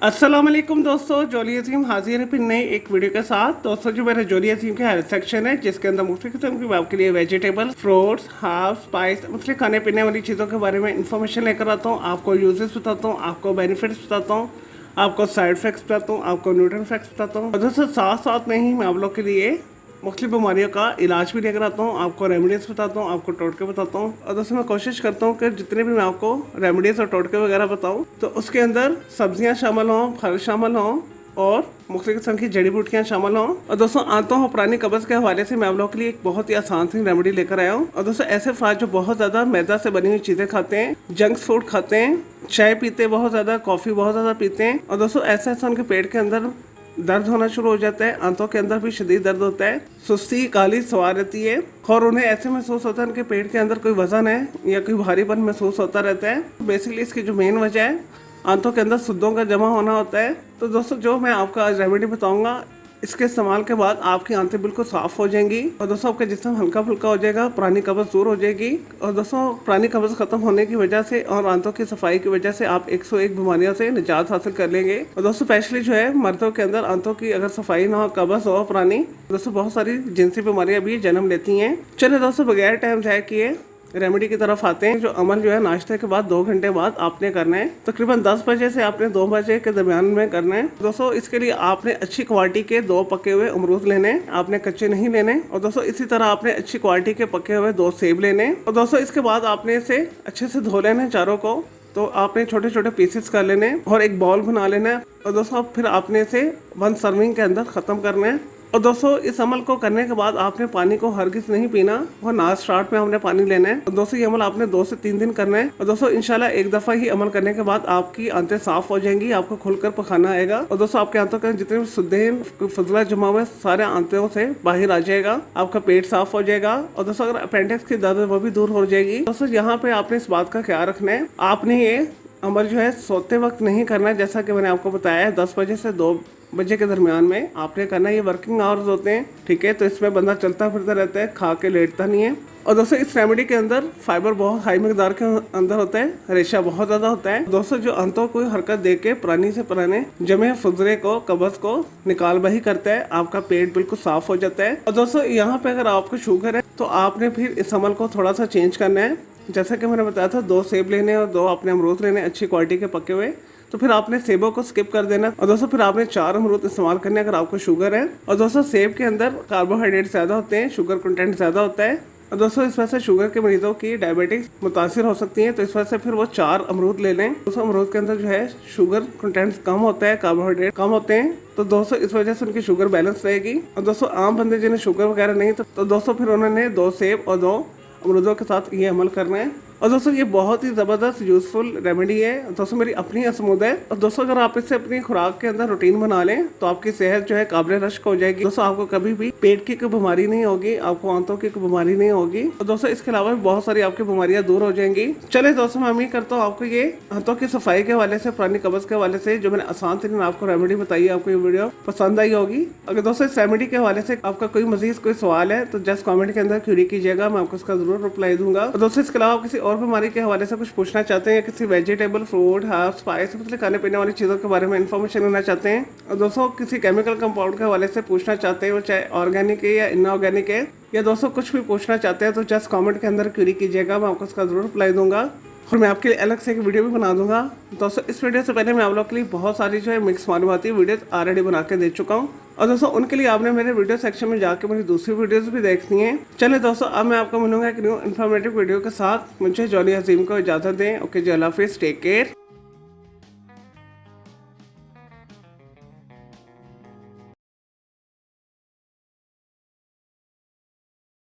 अस्सलाम वालेकुम दोस्तों, जोली अजीम हाजिर है फिर नई एक वीडियो के साथ। दोस्तों जो मेरा जोली अजीम का हेल्थ सेक्शन है, जिसके अंदर मुख्तलिफ किस्म की मैं आपके लिए वेजिटेबल, फ्रूट्स, हर्ब्स, स्पाइस, मुख्तलिफ खाने पीने वाली चीज़ों के बारे में इंफॉर्मेशन लेकर आता हूँ। आपको यूजेस बताता हूँ, आपको बेनिफिट्स बताता हूँ, आपको साइड इफेक्ट्स बताता हूँ, आपको न्यूट्रिएंट फैक्ट्स बताता हूँ। और दोस्तों साथ साथ में ही मैं आप लोग के लिए मुख्तलिफ बीमारियों का इलाज भी लेकर आता हूँ, आपको रेमेडीज़ बताता हूँ, आपको टोटके बताता हूँ। और दोस्तों मैं कोशिश करता हूँ कि जितने भी मैं आपको रेमेडीज़ और टोटके वगैरह बताऊँ तो उसके अंदर सब्जियाँ शामिल हों, फल शामिल हों और मुख्तलिफ किस्म की जड़ी बूटियाँ शामिल हों। और दोस्तों आंतों और पुरानी कब्ज़ के हवाले से मैं आप लोगों के लिए एक बहुत ही आसान सी रेमेडी लेकर आया हूँ। और दोस्तों ऐसे अफराद जो बहुत ज़्यादा मैदा से बनी हुई चीज़ें खाते हैं, जंक फूड खाते हैं, चाय पीते हैं बहुत ज़्यादा, कॉफ़ी बहुत ज़्यादा पीते हैं, और दोस्तों ऐसे ऐसा उनके पेट के अंदर दर्द होना शुरू हो जाता है, आंतों के अंदर भी शदीद दर्द होता है, सुस्ती काली सवार रहती है और उन्हें ऐसे महसूस होता है उनके पेट के अंदर कोई वजन है या कोई भारीपन महसूस होता रहता है। बेसिकली इसकी जो मेन वजह है आंतों के अंदर सुद्दों का जमा होना होता है। तो दोस्तों जो मैं आपको आज रेमेडी बताऊंगा, इसके इस्तेमाल के बाद आपकी आंतें बिल्कुल साफ़ हो जाएंगी और दोस्तों आपका जिस्म हल्का फुल्का हो जाएगा, पुरानी कब्ज़ दूर हो जाएगी। और दोस्तों पुरानी कब्ज़ ख़त्म होने की वजह से और आंतों की सफाई की वजह से आप 101 बीमारियों से निजात हासिल कर लेंगे। और दोस्तों स्पेशली जो है मर्दों के अंदर आंतों की अगर सफाई ना हो, कब्ज़ हो पुरानी, दोस्तों बहुत सारी जिनसी बीमारियाँ भी जन्म लेती हैं। चलिए दोस्तों बगैर टाइम ज़ाया किए रेमेडी की तरफ आते हैं। जो अमल जो है नाश्ते के बाद 2 घंटे बाद आपने करना है, तकरीबन 10 बजे से आपने 2 बजे के दरमियान में करना है। दोस्तों इसके लिए आपने अच्छी क्वालिटी के 2 पके हुए अमरूद लेने, आपने कच्चे नहीं लेने। और दोस्तों इसी तरह आपने अच्छी क्वालिटी के पके हुए 2 सेब लेने। और दोस्तों इसके बाद आपने इसे अच्छे से धो लेना चारों को। तो आपने छोटे छोटे पीसेस कर लेने और एक बॉल बना लेना है। और दोस्तों फिर आपने इसे 1 सर्विंग के अंदर ख़त्म करना है। और दोस्तों इस अमल को करने के बाद आपने पानी को हरगिज़ नहीं पीना और ना स्टार्ट में हमने पानी लेना है। और दोस्तों ये अमल आपने 2 से 3 दिन करना है। और दोस्तों इंशाल्लाह एक दफ़ा ही अमल करने के बाद आपकी आंतें साफ़ हो जाएंगी, आपको खुलकर पखाना आएगा। और दोस्तों आपके आंतों के जितने भी सुद्देन फजला जमा हुए सारे आंतों से बाहर आ जाएगा, आपका पेट साफ़ हो जाएगा। और दोस्तों अगर अपेंडिक्स की दर्द है वो भी दूर हो जाएगी। दोस्तों यहाँ पे आपने इस बात का ख्याल रखना है, आपने ये अमल जो है सोते वक्त नहीं करना है, जैसा कि मैंने आपको बताया है 10 बजे से 2 बजे के दरमियान में आपने करना है। ये वर्किंग आवर्स होते हैं, ठीक है, तो इसमें बंदा चलता फिरता रहता है, खा के लेटता नहीं है। और दोस्तों इस रेमेडी के अंदर फाइबर बहुत हाई मकदार के अंदर होता है, रेशा बहुत ज़्यादा होता है। दोस्तों जो आंतों को हरकत दे के पुरानी से पुराने जमे फुजरे को, कब्ज़ को निकाल बही करता है, आपका पेट बिल्कुल साफ़ हो जाता है। और दोस्तों यहाँ पे अगर आपको शुगर है तो आपने फिर इस अमल को थोड़ा सा चेंज करना है। जैसा कि मैंने बताया था 2 सेब लेने और 2 अपने अमरूद लेने अच्छी क्वालिटी के पके हुए, तो फिर आपने सेबों को स्किप कर देना। और दोस्तों फिर आपने 4 अमरूद इस्तेमाल करने अगर आपको शुगर है। और दोस्तों सेब के अंदर कार्बोहाइड्रेट ज़्यादा होते हैं, शुगर कंटेंट ज़्यादा होता है। और दोस्तों इस वजह से शुगर के मरीजों की डायबिटीज मुतासिर हो सकती है, तो इस वजह से फिर वो 4 अमरूद ले लें। दोस्तों अमरूद के अंदर जो है शुगर कंटेंट कम होता है, कार्बोहाइड्रेट कम होते हैं, तो दोस्तों इस वजह से उनकी शुगर बैलेंस रहेगी। और दोस्तों आम बंदे जिन्हें शुगर वगैरह नहीं तो दोस्तों फिर उन्होंने 2 सेब और 2 अमरूदों के साथ ये अमल करना है। और दोस्तों ये बहुत ही ज़बरदस्त यूज़फुल रेमेडी है। दोस्तों मेरी अपनी असमूद है। और दोस्तों अगर आप इससे अपनी खुराक के अंदर रूटीन बना लें तो आपकी सेहत जो है काबिल रश्क हो जाएगी। दोस्तों आपको कभी भी पेट की कोई बीमारी नहीं होगी, आपको आंतों की कोई बीमारी नहीं होगी। और दोस्तों इसके अलावा भी बहुत सारी आपकी बीमारियां दूर हो जाएंगी। चले दोस्तों मैं उम्मीद करता हूँ आपको ये आंतों की सफाई के हवाले से, पुरानी कब्ज़ के हवाले से जो मैंने आसान तरीन आपको रेमेडी बताई है, आपको ये वीडियो पसंद आई होगी। अगर दोस्तों इस रेमेडी के हवाले से आपका कोई मजीद कोई सवाल है तो जस्ट कॉमेंट के अंदर क्यूरी कीजिएगा, मैं आपको उसका जरूर रिप्लाई दूंगा। और दोस्तों इसके अलावा किसी और बीमारी के हवाले से कुछ पूछना चाहते हैं या किसी वेजिटेबल, फ्रूट, हर्ब्स, स्पाइस, मतलब खाने पीने वाली चीज़ों के बारे में इन्फॉर्मेशन लेना चाहते हैं, और दोस्तों किसी केमिकल कंपाउंड के हवाले से पूछना चाहते हैं, वो चाहे ऑर्गेनिक है या इनऑर्गेनिक है, या दोस्तों कुछ भी पूछना चाहते हैं तो जस्ट कमेंट के अंदर क्वेरी कीजिएगा, मैं आपको उसका जरूर रिप्लाई दूंगा। और मैं आपके लिए अलग से एक वीडियो भी बना दूंगा। दोस्तों इस वीडियो से पहले मैं आप लोग के लिए बहुत सारी जो है मिक्स मालूमाती वीडियोस ऑलरेडी बना के दे चुका हूँ। और दोस्तों उनके लिए आपने मेरे वीडियो सेक्शन में जाके मेरी दूसरी वीडियोस भी देखनी है। चलिए दोस्तों अब मैं आपको मिलूंगा एक न्यू इन्फॉर्मेटिव वीडियो के साथ। मुझे जोली अजीम को इजाज़त दें। ओके जी, अल्लाह हाफिज़, टेक केयर।